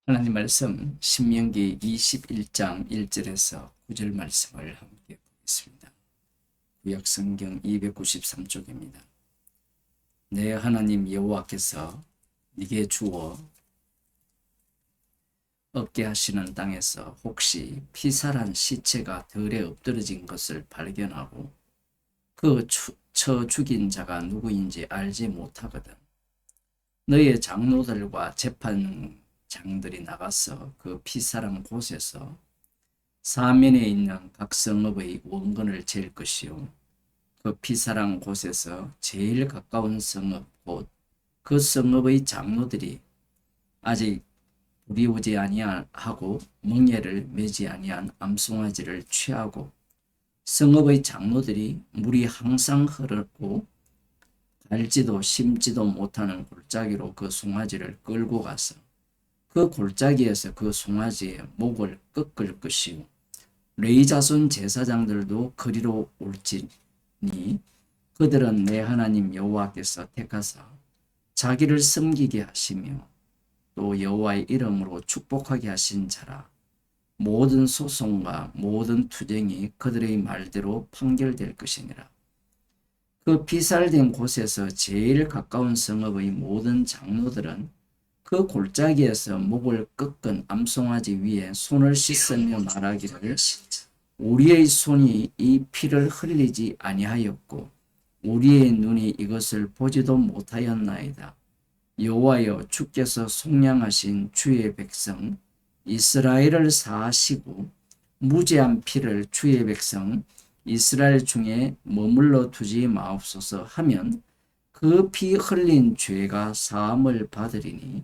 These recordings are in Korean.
하나님 말씀 신명기 21장 1절에서 9절 말씀을 함께 보겠습니다. 구약성경 293쪽입니다. 내 하나님 여호와께서 네게 주어 얻게 하시는 땅에서 혹시 피살한 시체가 덜에 엎드러진 것을 발견하고 쳐 죽인 자가 누구인지 알지 못하거든 너의 장로들과 재판장들이 나가서 그 피살한 곳에서 사면에 있는 각 성읍의 원근을 잴 것이요 그 피살한 곳에서 제일 가까운 성읍 곧 그 성읍의 장로들이 아직 불이 오지 아니하고 멍에를 매지 아니한 암송아지를 취하고 성읍의 장로들이 물이 항상 흐르고 갈지도 심지도 못하는 골짜기로 그 송아지를 끌고 가서 그 골짜기에서 그 송아지의 목을 꺾을 것이요 레위 자손 제사장들도 그리로 올지니 그들은 내 하나님 여호와께서 택하사 자기를 섬기게 하시며 또 여호와의 이름으로 축복하게 하신 자라. 모든 소송과 모든 투쟁이 그들의 말대로 판결될 것이니라. 그 피살된 곳에서 제일 가까운 성읍의 모든 장로들은 그 골짜기에서 목을 꺾은 암송아지 위에 손을 씻으며 말하기를 우리의 손이 이 피를 흘리지 아니하였고 우리의 눈이 이것을 보지도 못하였나이다. 여호와여 주께서 속량하신 주의 백성 이스라엘을 사하시고 무죄한 피를 주의 백성 이스라엘 중에 머물러 두지 마옵소서 하면 그 피 흘린 죄가 사함을 받으리니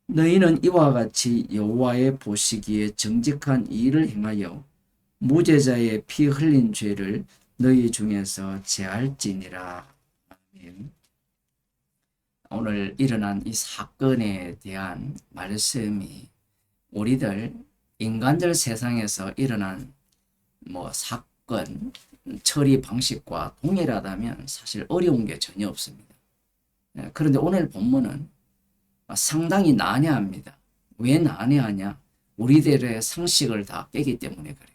너희는 이와 같이 여호와의 보시기에 정직한 일을 행하여 무죄자의 피 흘린 죄를 너희 중에서 제할지니라. 아멘. 오늘 일어난 이 사건에 대한 말씀이 우리들 인간들 세상에서 일어난 사건 처리 방식과 동일하다면 사실 어려운 게 전혀 없습니다. 그런데 오늘 본문은 상당히 난해합니다. 왜 난해하냐? 우리들의 상식을 다 깨기 때문에 그래요.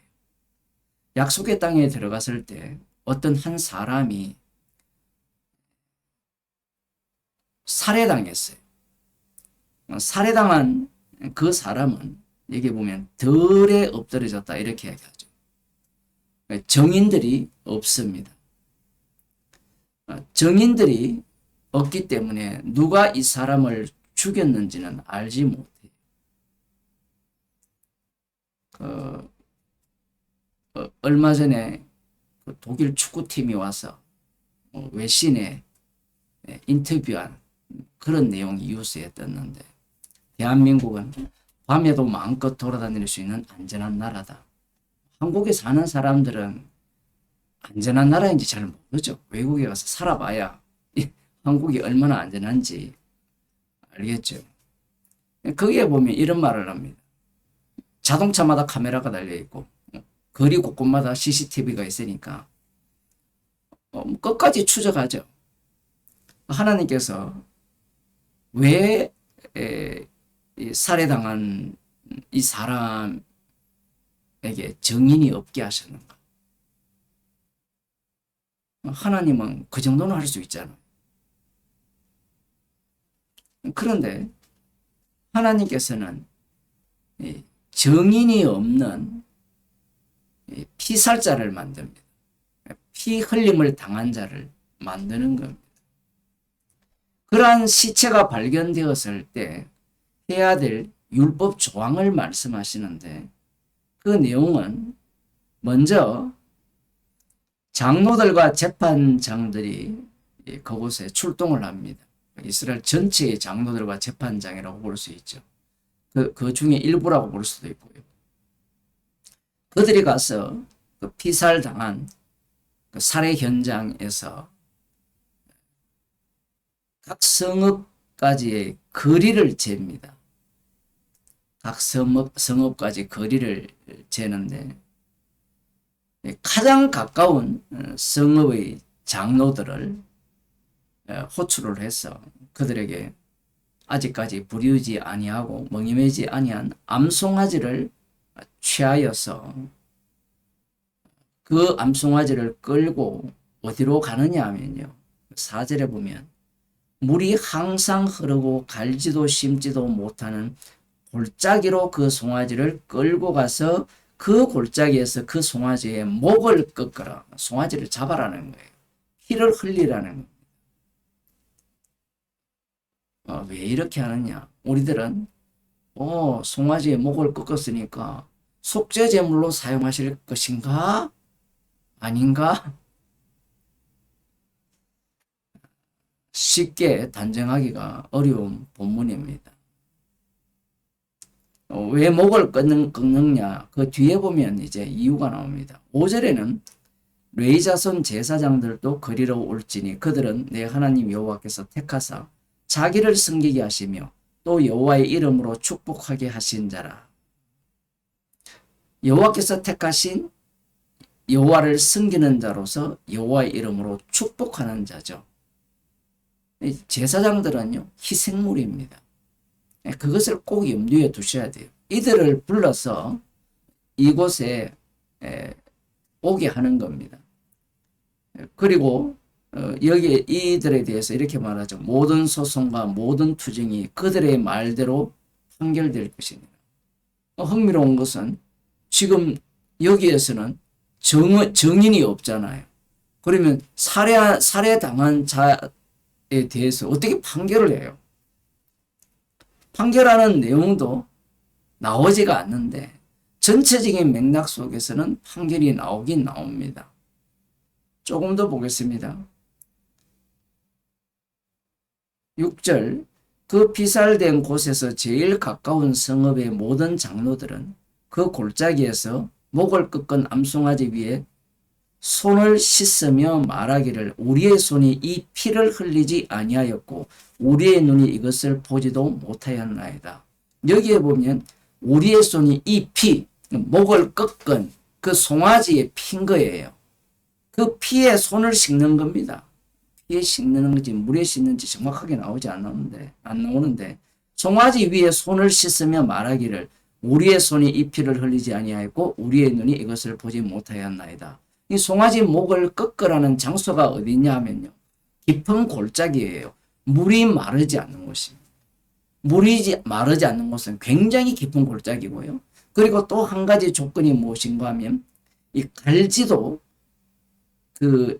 약속의 땅에 들어갔을 때 어떤 한 사람이 살해당했어요. 살해당한 그 사람은 여기 보면 덜에 엎드려졌다 이렇게 얘기하죠. 정인들이 없습니다. 정인들이 없기 때문에 누가 이 사람을 죽였는지는 알지 못해요. 얼마 전에 독일 축구팀이 와서 외신에 인터뷰한 그런 내용이 뉴스에 떴는데 대한민국은 밤에도 마음껏 돌아다닐 수 있는 안전한 나라다. 한국에 사는 사람들은 안전한 나라인지 잘 모르죠. 외국에 가서 살아봐야 한국이 얼마나 안전한지 알겠죠. 거기에 보면 이런 말을 합니다. 자동차마다 카메라가 달려있고 거리 곳곳마다 CCTV가 있으니까 끝까지 추적하죠. 하나님께서 왜 살해당한 이 사람에게 정인이 없게 하셨는가? 하나님은 그 정도는 할 수 있잖아요. 그런데 하나님께서는 정인이 없는 피살자를 만듭니다. 피 흘림을 당한 자를 만드는 겁니다. 그러한 시체가 발견되었을 때 해야 될 율법 조항을 말씀하시는데 그 내용은 먼저 장로들과 재판장들이 그곳에 출동을 합니다. 이스라엘 전체의 장로들과 재판장이라고 볼 수 있죠. 그 중에 일부라고 볼 수도 있고요. 그들이 가서 그 피살당한 그 살해 현장에서 각 성읍까지의 거리를 잽니다. 각 성읍까지 거리를 재는데 가장 가까운 성읍의 장로들을 호출을 해서 그들에게 아직까지 부리우지 아니하고 멍임하지 아니한 암송아지를 취하여서 그 암송아지를 끌고 어디로 가느냐 하면요. 4절에 보면 물이 항상 흐르고 갈지도 심지도 못하는 골짜기로 그 송아지를 끌고 가서 그 골짜기에서 그 송아지의 목을 꺾어라. 송아지를 잡아라는 거예요. 피를 흘리라는 거예요. 왜 이렇게 하느냐? 우리들은 송아지의 목을 꺾었으니까 속죄제물로 사용하실 것인가? 아닌가? 쉽게 단정하기가 어려운 본문입니다. 왜 목을 꺾느냐? 그 뒤에 보면 이제 이유가 나옵니다. 5절에는 레위 자손 제사장들도 그리로 올지니 그들은 내 하나님 여호와께서 택하사 자기를 섬기게 하시며 또 여호와의 이름으로 축복하게 하신 자라. 여호와께서 택하신 여호와를 섬기는 자로서 여호와의 이름으로 축복하는 자죠. 제사장들은요, 희생물입니다. 그것을 꼭 염두에 두셔야 돼요. 이들을 불러서 이곳에 오게 하는 겁니다. 그리고 여기 이들에 대해서 이렇게 말하죠. 모든 소송과 모든 투쟁이 그들의 말대로 판결될 것이니라. 흥미로운 것은 지금 여기에서는 정인이 없잖아요. 그러면 살해당한 자에 대해서 어떻게 판결을 해요? 판결하는 내용도 나오지가 않는데 전체적인 맥락 속에서는 판결이 나오긴 나옵니다. 조금 더 보겠습니다. 6절 그 피살된 곳에서 제일 가까운 성읍의 모든 장로들은 그 골짜기에서 목을 꺾은 암송아지 위에 손을 씻으며 말하기를 우리의 손이 이 피를 흘리지 아니하였고 우리의 눈이 이것을 보지도 못하였나이다. 여기에 보면 우리의 손이 이 피, 목을 꺾은 그 송아지의 피인 거예요. 그 피에 손을 씻는 겁니다. 피에 씻는 건지 물에 씻는지 정확하게 안 나오는데 송아지 위에 손을 씻으며 말하기를 우리의 손이 이 피를 흘리지 아니하였고 우리의 눈이 이것을 보지 못하였나이다. 이 송아지 목을 꺾으라는 장소가 어디냐 하면요. 깊은 골짜기예요. 물이 마르지 않는 곳입니다. 물이 마르지 않는 곳은 굉장히 깊은 골짜기고요. 그리고 또 한 가지 조건이 무엇인가 하면 이 갈지도 그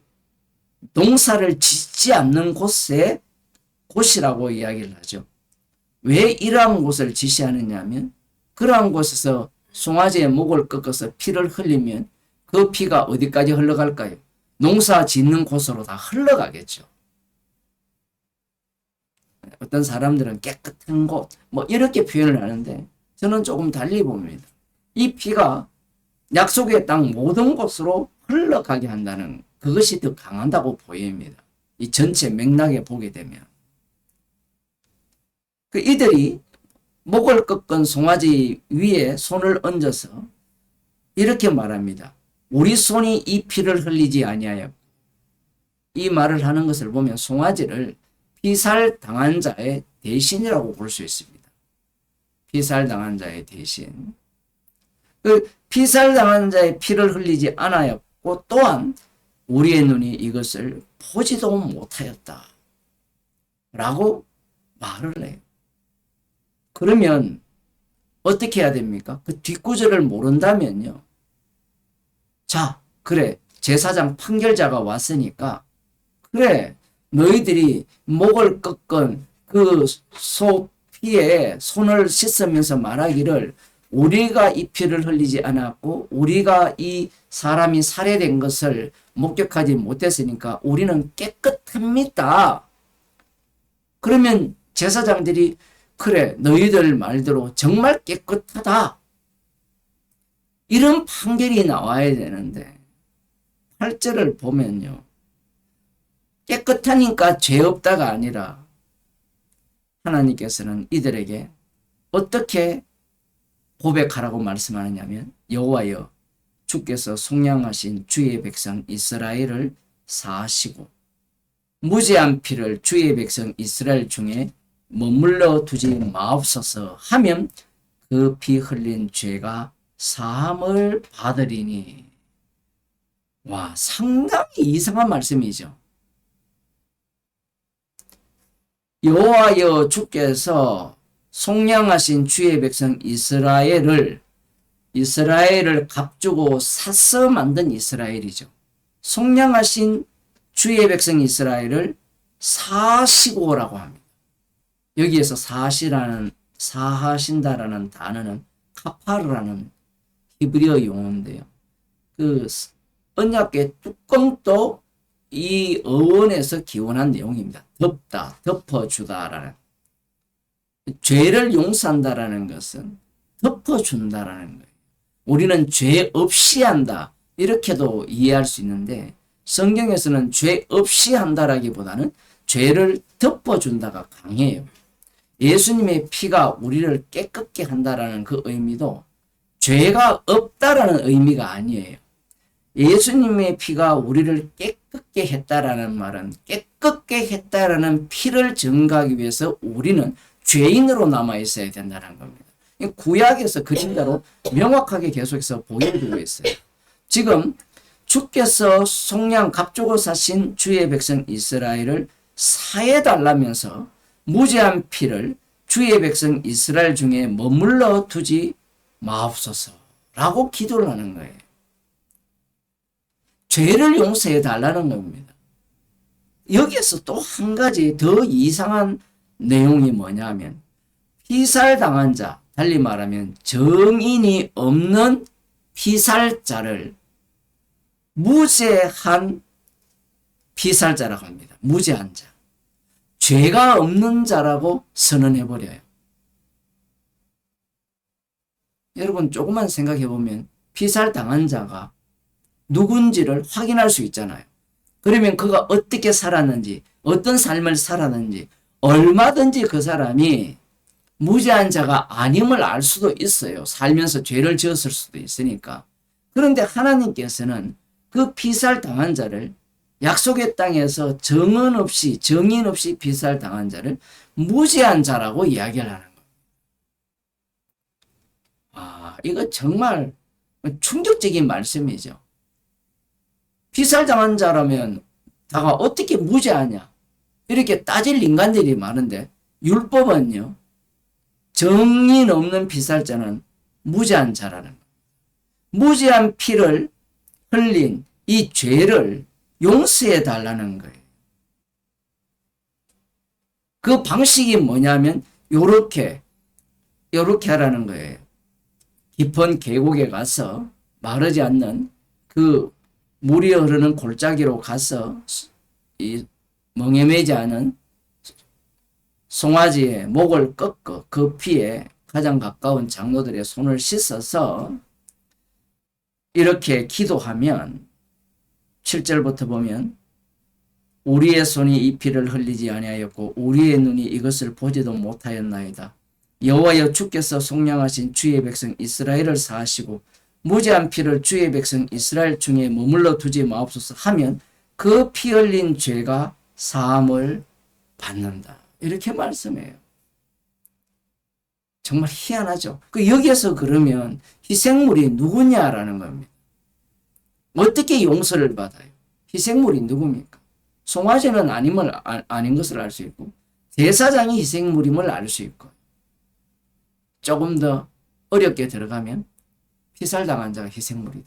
농사를 짓지 않는 곳이라고 이야기를 하죠. 왜 이러한 곳을 지시하느냐 하면 그러한 곳에서 송아지의 목을 꺾어서 피를 흘리면 그 피가 어디까지 흘러갈까요? 농사 짓는 곳으로 다 흘러가겠죠. 어떤 사람들은 깨끗한 곳, 이렇게 표현을 하는데 저는 조금 달리 봅니다. 이 피가 약속의 땅 모든 곳으로 흘러가게 한다는 그것이 더 강하다고 보입니다. 이 전체 맥락에 보게 되면. 이들이 목을 꺾은 송아지 위에 손을 얹어서 이렇게 말합니다. 우리 손이 이 피를 흘리지 아니하여. 이 말을 하는 것을 보면 송아지를 피살당한 자의 대신이라고 볼 수 있습니다. 피살당한 자의 대신. 피살당한 자의 피를 흘리지 않았고 또한 우리의 눈이 이것을 보지도 못하였다. 라고 말을 해요. 그러면 어떻게 해야 됩니까? 그 뒷구절을 모른다면요. 자, 그래. 제사장 판결자가 왔으니까 그래. 너희들이 목을 꺾은 그 소 피에 손을 씻으면서 말하기를 우리가 이 피를 흘리지 않았고 우리가 이 사람이 살해된 것을 목격하지 못했으니까 우리는 깨끗합니다. 그러면 제사장들이 그래 너희들 말대로 정말 깨끗하다. 이런 판결이 나와야 되는데 8절을 보면요. 깨끗하니까 죄 없다가 아니라 하나님께서는 이들에게 어떻게 고백하라고 말씀하느냐면 여호와여 주께서 속량하신 주의 백성 이스라엘을 사하시고 무죄한 피를 주의 백성 이스라엘 중에 머물러 두지 마옵소서 하면 그 피 흘린 죄가 사함을 받으리니. 와, 상당히 이상한 말씀이죠. 여호와여 주께서 속량하신 주의 백성 이스라엘을 값주고 사서 만든 이스라엘이죠. 속량하신 주의 백성 이스라엘을 사시고라고 합니다. 여기에서 사하신다라는 단어는 카파르라는 히브리어 용어인데요. 그 언약궤 뚜껑도 이 어원에서 기원한 내용입니다. 덮다, 덮어주다라는. 죄를 용서한다라는 것은 덮어준다라는 거예요. 우리는 죄 없이 한다, 이렇게도 이해할 수 있는데, 성경에서는 죄 없이 한다라기보다는 죄를 덮어준다가 강해요. 예수님의 피가 우리를 깨끗게 한다라는 그 의미도 죄가 없다라는 의미가 아니에요. 예수님의 피가 우리를 깨끗게 했다라는 말은 깨끗게 했다라는 피를 증거하기 위해서 우리는 죄인으로 남아 있어야 된다는 겁니다. 구약에서 그림자로 명확하게 계속해서 보여주고 있어요. 지금 주께서 속량 값주고 사신 주의 백성 이스라엘을 사해달라면서 무죄한 피를 주의 백성 이스라엘 중에 머물러 두지 마옵소서라고 기도를 하는 거예요. 죄를 용서해 달라는 겁니다. 여기에서 또 한 가지 더 이상한 내용이 뭐냐면, 피살당한 자, 달리 말하면 정인이 없는 피살자를 무죄한 피살자라고 합니다. 무죄한 자. 죄가 없는 자라고 선언해버려요. 여러분 조금만 생각해보면 피살당한 자가 누군지를 확인할 수 있잖아요. 그러면 그가 어떻게 살았는지, 어떤 삶을 살았는지 얼마든지 그 사람이 무죄한 자가 아님을 알 수도 있어요. 살면서 죄를 지었을 수도 있으니까. 그런데 하나님께서는 그 피살당한 자를, 약속의 땅에서 정인 없이 피살당한 자를 무죄한 자라고 이야기를 하는 거예요. 이거 정말 충격적인 말씀이죠. 피살당한 자라면 다가 어떻게 무죄하냐, 이렇게 따질 인간들이 많은데, 율법은요, 정인 없는 피살자는 무죄한 자라는 거예요. 무죄한 피를 흘린 이 죄를 용서해 달라는 거예요. 그 방식이 뭐냐면 요렇게 하라는 거예요. 깊은 계곡에 가서 마르지 않는 그 물이 흐르는 골짜기로 가서 이 멍에 매지 않은 송아지의 목을 꺾어 그 피에 가장 가까운 장로들의 손을 씻어서 이렇게 기도하면, 7절부터 보면 우리의 손이 이 피를 흘리지 아니하였고 우리의 눈이 이것을 보지도 못하였나이다. 여호와여 주께서 속량하신 주의 백성 이스라엘을 사하시고 무죄한 피를 주의 백성 이스라엘 중에 머물러 두지 마옵소서 하면 그 피 흘린 죄가 사함을 받는다. 이렇게 말씀해요. 정말 희한하죠. 여기에서 그러면 희생물이 누구냐라는 겁니다. 어떻게 용서를 받아요? 희생물이 누굽니까? 송아지는 아닌 것을 알 수 있고, 제사장이 희생물임을 알 수 있고, 조금 더 어렵게 들어가면 피살당한 자가 희생물이 돼.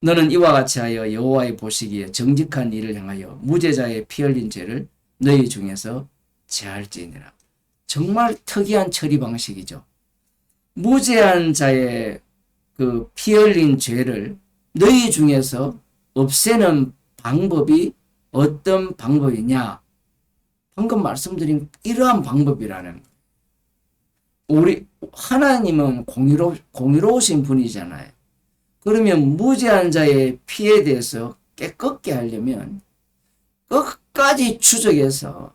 너는 이와 같이 하여 여호와의 보시기에 정직한 일을 향하여 무죄자의 피 흘린 죄를 너희 중에서 제할지니라. 정말 특이한 처리 방식이죠. 무죄한 자의 그 피 흘린 죄를 너희 중에서 없애는 방법이 어떤 방법이냐? 방금 말씀드린 이러한 방법이라는, 우리 하나님은 공의로우신 분이잖아요. 그러면 무죄한 자의 피에 대해서 깨끗게 하려면 끝까지 추적해서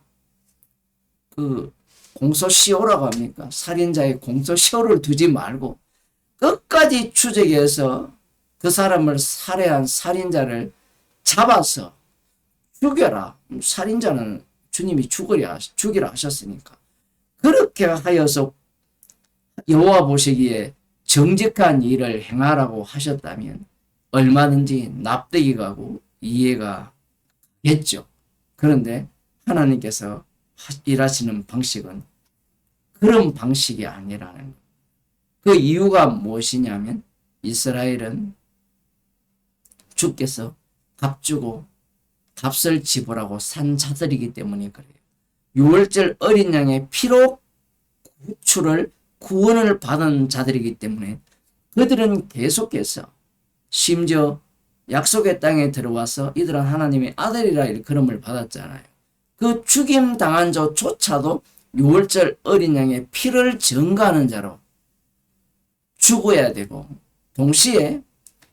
그 공소시효라고 합니까? 살인자의 공소시효를 두지 말고 끝까지 추적해서 그 사람을 살해한 살인자를 잡아서 죽여라. 살인자는 주님이 죽이라 하셨으니까. 그렇게 하여서 여호와 보시기에 정직한 일을 행하라고 하셨다면 얼마든지 납득이 가고 이해가 겠죠. 그런데 하나님께서 일하시는 방식은 그런 방식이 아니라는 거예요. 그 이유가 무엇이냐면 이스라엘은 주께서 값주고 값을 지불하고 산 자들이기 때문에 그래요. 유월절 어린 양의 피로 구원을 받은 자들이기 때문에 그들은 계속해서 심지어 약속의 땅에 들어와서 이들은 하나님의 아들이라 이름을 받았잖아요. 그 죽임 당한 자조차도 유월절 어린 양의 피를 증거하는 자로 죽어야 되고, 동시에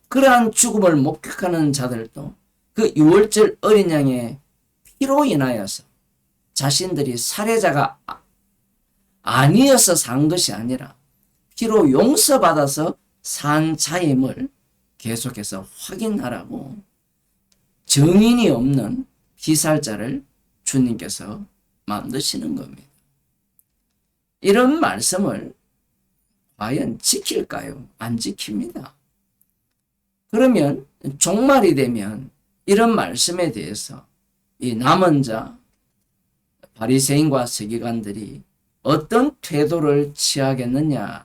그러한 죽음을 목격하는 자들도 그 유월절 어린 양의 피로 인하여서 자신들이 살해자가 아니어서 산 것이 아니라 피로 용서받아서 산 자임을 계속해서 확인하라고 정인이 없는 피살자를 주님께서 만드시는 겁니다. 이런 말씀을 과연 지킬까요? 안 지킵니다. 그러면 종말이 되면 이런 말씀에 대해서 이 남은 자 바리새인과 서기관들이 어떤 태도를 취하겠느냐라고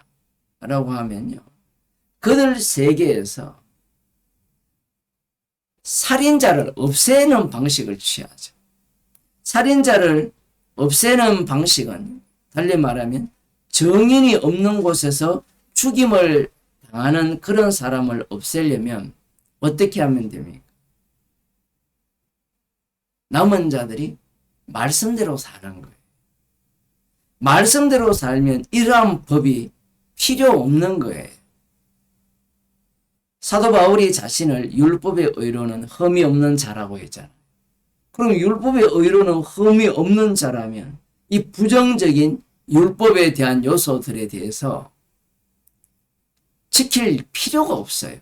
하면요, 그들 세계에서 살인자를 없애는 방식을 취하죠. 살인자를 없애는 방식은 달리 말하면 정인이 없는 곳에서 죽임을 당하는 그런 사람을 없애려면 어떻게 하면 됩니까? 남은 자들이 말씀대로 사는 거예요. 말씀대로 살면 이러한 법이 필요 없는 거예요. 사도 바울이 자신을 율법의 의로는 흠이 없는 자라고 했잖아요. 그럼 율법의 의로는 흠이 없는 자라면 이 부정적인 율법에 대한 요소들에 대해서 지킬 필요가 없어요.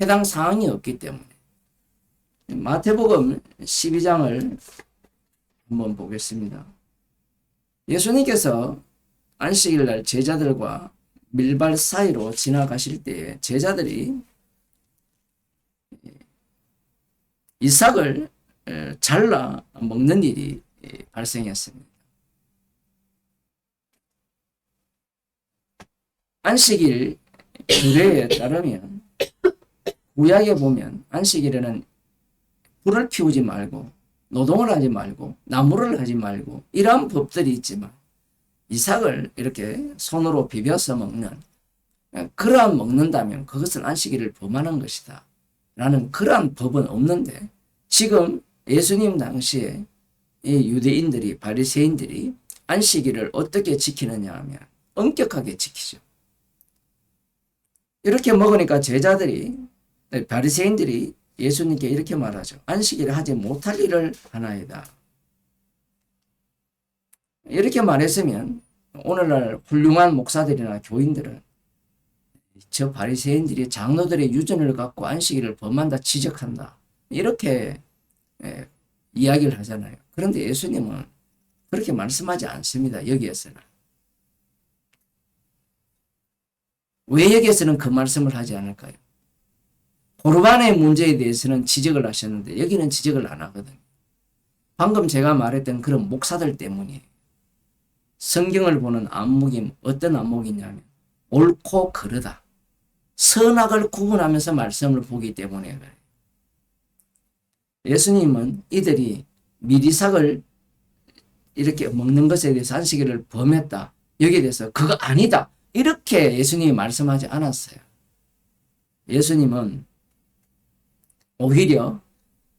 해당 사항이 없기 때문에. 마태복음 12장을 한번 보겠습니다. 예수님께서 안식일 날 제자들과 밀발 사이로 지나가실 때에 제자들이 이삭을 잘라 먹는 일이 발생했습니다. 안식일 규례에 따르면 구약에 보면 안식일에는 불을 피우지 말고 노동을 하지 말고 나무를 하지 말고 이러한 법들이 있지만 이삭을 이렇게 손으로 비벼서 먹는, 그러한 먹는다면 그것은 안식일을 범하는 것이다 라는 그러한 법은 없는데, 지금 예수님 당시에 이 유대인들이 바리새인들이 안식일을 어떻게 지키느냐 하면 엄격하게 지키죠. 이렇게 먹으니까 제자들이, 바리새인들이 예수님께 이렇게 말하죠. 안식일을 하지 못할 일을 하나이다. 이렇게 말했으면 오늘날 훌륭한 목사들이나 교인들은 저 바리새인들이 장로들의 유전을 갖고 안식일을 범한다, 지적한다, 이렇게 이야기를 하잖아요. 그런데 예수님은 그렇게 말씀하지 않습니다. 여기에서는. 왜 여기에서는 그 말씀을 하지 않을까요? 고르반의 문제에 대해서는 지적을 하셨는데 여기는 지적을 안 하거든요. 방금 제가 말했던 그런 목사들 때문이에요. 성경을 보는 안목이 어떤 안목이냐면 옳고 그르다, 선악을 구분하면서 말씀을 보기 때문에 그래요. 예수님은 이들이 미리삭을 이렇게 먹는 것에 대해서 안식일을 범했다, 여기에 대해서 그거 아니다, 이렇게 예수님이 말씀하지 않았어요. 예수님은 오히려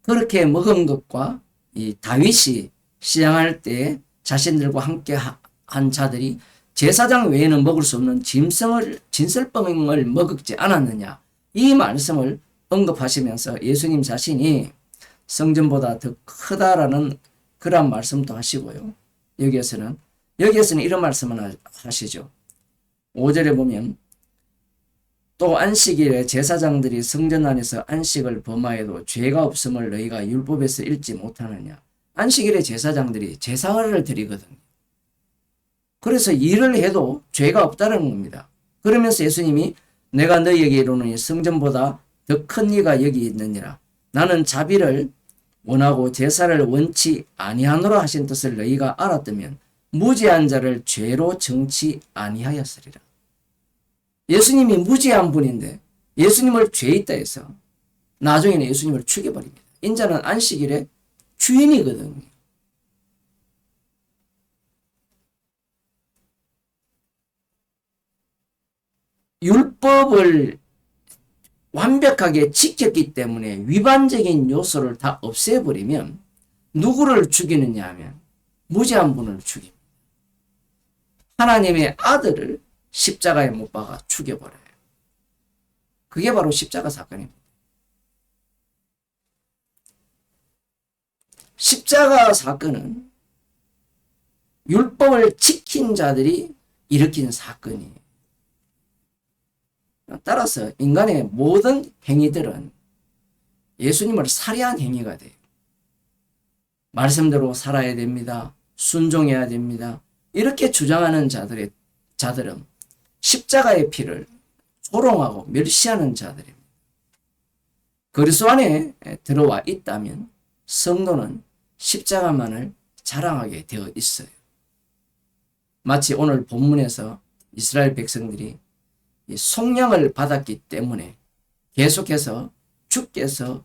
그렇게 먹은 것과 이 다윗이 시장할 때 자신들과 함께 한 자들이 제사장 외에는 먹을 수 없는 진설뻥을 먹지 않았느냐, 이 말씀을 언급하시면서 예수님 자신이 성전보다 더 크다라는 그런 말씀도 하시고요. 여기에서는 이런 말씀을 하시죠. 5절에 보면 또 안식일에 제사장들이 성전 안에서 안식을 범하여도 죄가 없음을 너희가 율법에서 읽지 못하느냐. 안식일에 제사장들이 제사를 드리거든요. 그래서 일을 해도 죄가 없다는 겁니다. 그러면서 예수님이 내가 너희에게 이르노니 성전보다 더 큰 이가 여기 있느니라. 나는 자비를 원하고 제사를 원치 아니하노라 하신 뜻을 너희가 알았다면 무죄한 자를 죄로 정치 아니하였으리라. 예수님이 무죄한 분인데 예수님을 죄 있다 해서 나중에는 예수님을 죽여버립니다. 인자는 안식일의 주인이거든요. 율법을 완벽하게 지켰기 때문에 위반적인 요소를 다 없애버리면 누구를 죽이느냐 하면 무죄한 분을 죽입니다. 하나님의 아들을 십자가에 못 박아 죽여버려요. 그게 바로 십자가 사건입니다. 십자가 사건은 율법을 지킨 자들이 일으킨 사건이에요. 따라서 인간의 모든 행위들은 예수님을 살해한 행위가 돼요. 말씀대로 살아야 됩니다. 순종해야 됩니다. 이렇게 주장하는 자들은 십자가의 피를 조롱하고 멸시하는 자들입니다. 그리스도 안에 들어와 있다면 성도는 십자가만을 자랑하게 되어 있어요. 마치 오늘 본문에서 이스라엘 백성들이 속량을 받았기 때문에 계속해서 주께서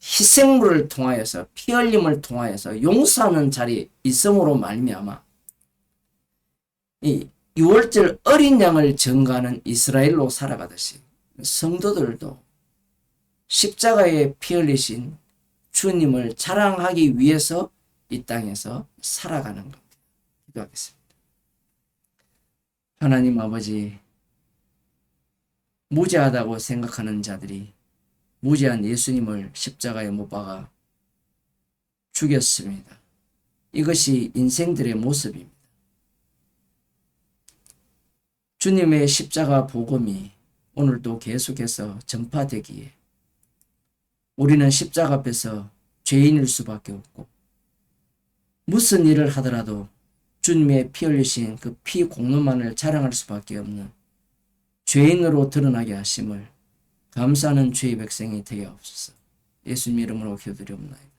희생물을 통하여서 피 흘림을 통하여서 용서하는 자리에 있음으로 말미암아 이 유월절 어린 양을 전가하는 이스라엘로 살아가듯이 성도들도 십자가에 피 흘리신 주님을 자랑하기 위해서 이 땅에서 살아가는 겁니다. 기도하겠습니다. 하나님 아버지, 무죄하다고 생각하는 자들이 무죄한 예수님을 십자가에 못 박아 죽였습니다. 이것이 인생들의 모습입니다. 주님의 십자가 복음이 오늘도 계속해서 전파되기에 우리는 십자가 앞에서 죄인일 수밖에 없고 무슨 일을 하더라도 주님의 피 흘리신 그 피 공로만을 자랑할 수밖에 없는 죄인으로 드러나게 하심을 감사하는 주의 백성이 되게 하옵소서. 예수님 이름으로 기도드리옵나이다.